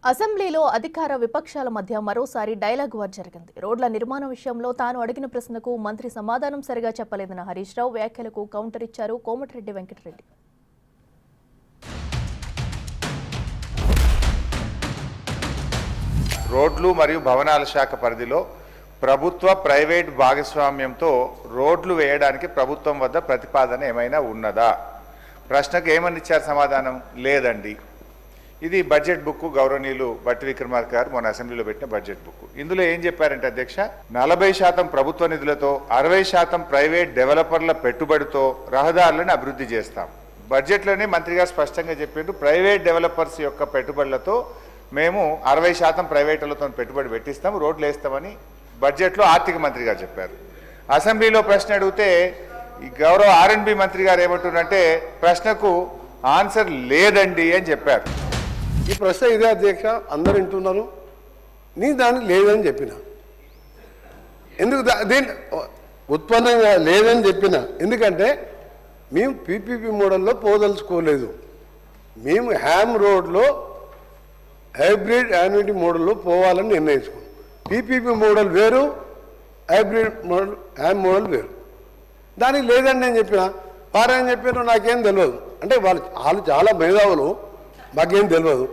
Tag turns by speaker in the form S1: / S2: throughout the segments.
S1: అసెంబ్లీలో అధికార విపక్షాల మధ్య మరోసారి డైలాగ్ వార్ జరిగింది. రోడ్ల నిర్మాణ విషయంలో తాను అడిగిన ప్రశ్నకు మంత్రి సమాధానం సరిగా చెప్పలేదన్న హరీష్ రావు వ్యాఖ్యలకు కౌంటర్ ఇచ్చారు కోమటిరెడ్డి వెంకటరెడ్డి.
S2: రోడ్లు మరియు భవనాల శాఖ పరిధిలో ప్రభుత్వ ప్రైవేట్ భాగస్వామ్యంతో రోడ్లు వేయడానికి ప్రభుత్వం వద్ద ప్రతిపాదన ఏమైనా ఉన్నదా? ప్రశ్నకు ఏమని ఇచ్చారు సమాధానం? లేదండి. ఇది బడ్జెట్ బుక్, గౌరవనీయులు బట్టి విక్రమార్క గారు మొన్న అసెంబ్లీలో పెట్టిన బడ్జెట్ బుక్. ఇందులో ఏం చెప్పారంటే అధ్యక్ష, 40% ప్రభుత్వ నిధులతో 60% ప్రైవేట్ డెవలపర్ల పెట్టుబడితో రహదారులను అభివృద్ధి చేస్తాం. బడ్జెట్లోనే మంత్రి గారు స్పష్టంగా చెప్పారు, ప్రైవేట్ డెవలపర్స్ యొక్క పెట్టుబడులతో మేము 60% ప్రైవేటులతో పెట్టుబడి పెట్టిస్తాం, రోడ్లు వేస్తామని బడ్జెట్లో ఆర్థిక మంత్రి గారు చెప్పారు. అసెంబ్లీలో ప్రశ్న అడిగితే ఈ గౌరవ R&B మంత్రి గారు ఏమంటున్నారంటే ప్రశ్నకు ఆన్సర్ లేదండి అని చెప్పారు.
S3: ఈ ప్రశ్న ఇదే అధ్యక్ష, అందరు వింటున్నారు. నీ దానికి లేదని చెప్పిన, ఎందుకు దీని ఉత్పన్నంగా లేదని చెప్పిన, ఎందుకంటే మేము పీపీపీ మోడల్లో పోదలుచుకోలేదు. మేము హ్యామ్ రోడ్లో హైబ్రిడ్ యాన్యుటీ మోడల్లో పోవాలని నిర్ణయించుకున్నాం. పీపీపీ మోడల్ వేరు, హైబ్రిడ్ మోడల్ హ్యామ్ మోడల్ వేరు. దానికి లేదని నేను చెప్పిన, వారేం చెప్పారో నాకేం తెలియదు. అంటే వాళ్ళు చాలా మేధావులు, మాకేం తెలియదు.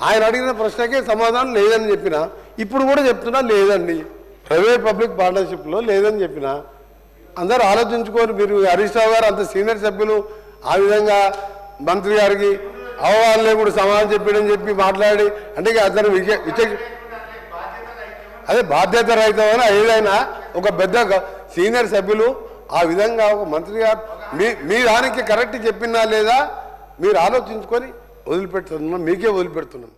S3: ఆయన అడిగిన ప్రశ్నకే సమాధానం లేదని చెప్పిన, ఇప్పుడు కూడా చెప్తున్నా లేదండి. ప్రైవేట్ పబ్లిక్ పార్ట్నర్షిప్లో లేదని చెప్పిన. అందరూ ఆలోచించుకోరు. మీరు హరీష్ రావు గారు అంత సీనియర్ సభ్యులు ఆ విధంగా మంత్రి గారికి అవగాహన కూడా సమాధానం చెప్పాడని చెప్పి మాట్లాడి, అంటే అతను అదే బాధ్యత రహితమైన ఏదైనా ఒక పెద్ద సీనియర్ సభ్యులు ఆ విధంగా ఒక మంత్రి గారు మీ దానికి కరెక్ట్ చెప్పినా లేదా మీరు ఆలోచించుకొని వదిలిపెడుతున్నాం, మీకే వదిలిపెడుతున్నాం.